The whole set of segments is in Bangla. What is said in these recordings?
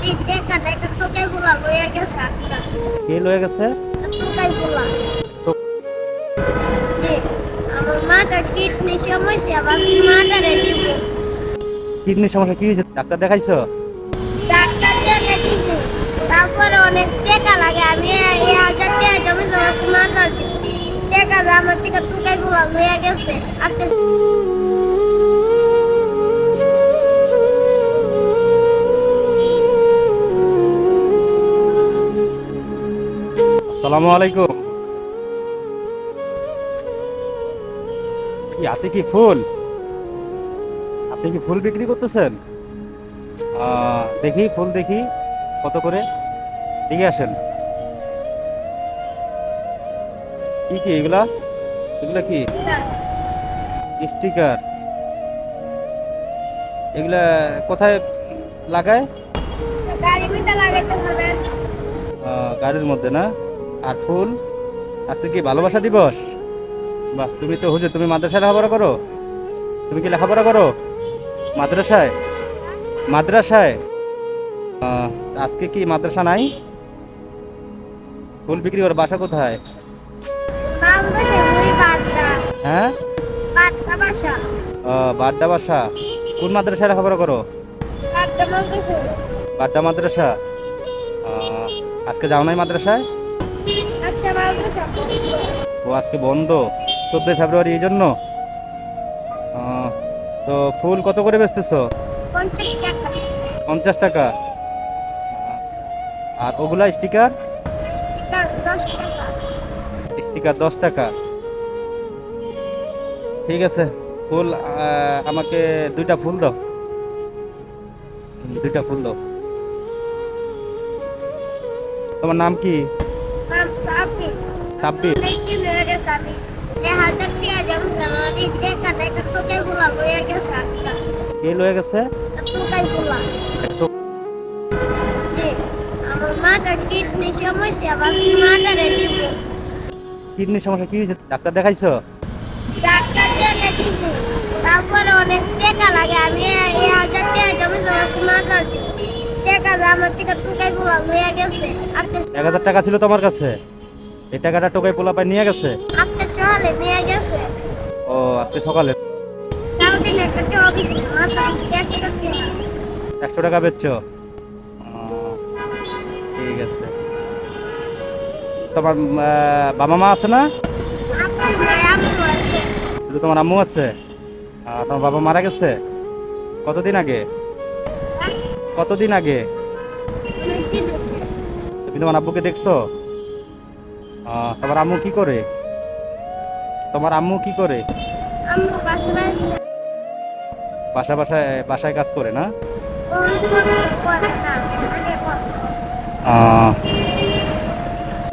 নদীর দেখা দেখা তোকে বলা লইয়া গেছে আটটা কে লয়ে গেছে? তোকে বলা তো যে আমার মাটা কিডনি সমস্যা বাকি মাটারে দিব কিডনির সমস্যা কি হয়েছে? ডাক্তার দেখাইছো? ডাক্তার দেখাচ্ছি তারপরে অনেক টাকা লাগে আমি 1,000 টাকা জমি জমা মাটার টাকা আমার থেকে তোকে বলা লইয়া গেছে আজকে আসসালামু আলাইকুম। কি হাতে কি ফুল? আপনি কি ফুল বিক্রি করতেছেন? দেখি ফুল দেখি কত করে, দিকে আসেন। কি কি এগুলা? এগুলা কি স্টিকার? এগুলা কোথায় লাগায়? গাড়ি মিটা লাগাইতে হবে গাড়ির মধ্যে না? আর ফুল? আজকে কি ভালোবাসা দিবস? বাহ, তুমি তো হুজুর, তুমি মাদ্রাসায় লেখাপড়া করো? তুমি কি লেখাপড়া করো মাদ্রাসায়? মাদ্রাসায় আজকে কি মাদ্রাসা নাই? ফুল বিক্রি করে বাসা কোথায়? মামবে মুড়ি বাদটা হ্যাঁ, বাদটা বাসা বাড্ডা বাসা। কোন মাদ্রাসায় লেখাপড়া করো? বাদটা মামবে বাড্ডা মাদ্রাসা। আজকে যাও নাই মাদ্রাসায়? আচ্ছা মামবে সব ও আজকে বন্ধ, 14 ফেব্রুয়ারি, এই জন্য। আহ, তো ফুল কত করে বেচতেছো? 50 টাকা 50 টাকা। আর ওগুলা স্টিকার? স্টিকার 10 টাকা স্টিকার 10 টাকা। ঠিক আছে, ফুল আমাকে 2টা ফুল দাও। 2টা ফুল দাও। তোমার নাম কি? নাম সাফি সাব্বির। দেখি লয়ে গেছে আমি 1,000 টাকা জমি জমা দেখা দেখা তোকে বলা লইয়া গেছে আটটা কে লয়ে গেছে? তোকে বলা একটু যে আমার মাটার কিডনি সমস্যা বাকি মাটারে দিব কিডনির সমস্যা কি হয়েছে? ডাক্তার দেখাইছো? ডাক্তার দেখাচ্ছি তারপরে অনেক টাকা লাগে আমি 1,000 টাকা জমি জমা মাটার টাকা আমার থেকে তোকে বলা লইয়া গেছে আজকে 1000 টাকা ছিল তোমার কাছে? এই টাকাটা টোকাই পোলাপায় নিয়ে গেছে? আজকে সকালে নিয়ে গেছে ও আজকে সকালে। সারাদিন একটা অফিস মাথা 100 টাকা বেচছো? ঠিক আছে। তোমার বাবা মা আছে না? শুধু তোমার আম্মু আছে? তোমার বাবা মারা গেছে কতদিন আগে? কতদিন আগে? তুমি তোমার আব্বুকে দেখছো? তোমার আম্মু কি করে? তোমার আম্মু কি করে? বাসায় কাজ করে না?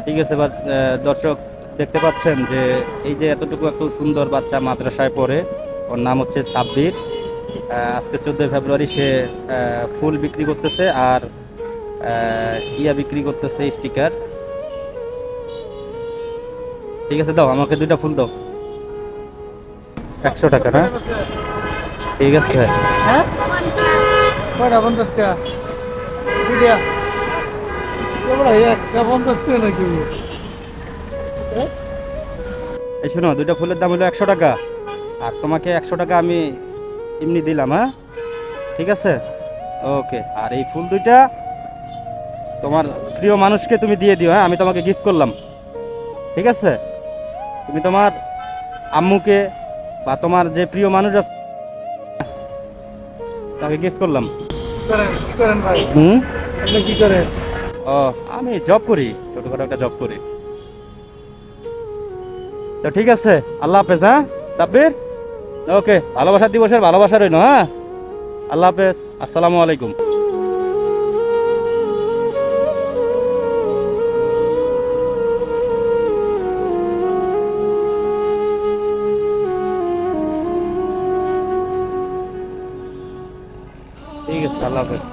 ঠিক আছে। এবার দর্শক দেখতে পাচ্ছেন যে এই যে এতটুকু একটু সুন্দর বাচ্চা মাদ্রাসায় পড়ে, ওর নাম হচ্ছে সাব্বির। আজকে 14 ফেব্রুয়ারি সে ফুল বিক্রি করতেছে আর ইয়া বিক্রি করতেছে, স্টিকার। ঠিক আছে, দাও আমাকে 2টা ফুল দাও। 100 টাকা না? ঠিক আছে। হ্যাঁ কয়টা 50 টাকা দুইটা কেবল একটা 50 টাকা নাকি এই শোনো, 2টা ফুলের দাম হলো 100 টাকা, আর তোমাকে 100 টাকা আমি এমনি দিলাম। হ্যাঁ, ঠিক আছে, ওকে। আর এই ফুল 2টা তোমার প্রিয় মানুষকে তুমি দিয়ে দিও। হ্যাঁ, আমি তোমাকে গিফট করলাম, ঠিক আছে? তুমি তোমার আম্মুকে বা তোমার যে প্রিয় মানুষ আছে তাকে গিফট করলাম। কি করেন ভাই হুম, আপনি কি করেন ও আমি জব করি, ছোটখাটো একটা জব করি। তো ঠিক আছে, আল্লাহ হাফেজ। হ্যাঁ সাব্বির, ওকে। ভালোবাসা দিবসের ভালোবাসা রইল। হ্যাঁ, আল্লাহ হাফেজ, আসসালামু আলাইকুম। ঠিক আছে, আল্লাহ হাফেজ।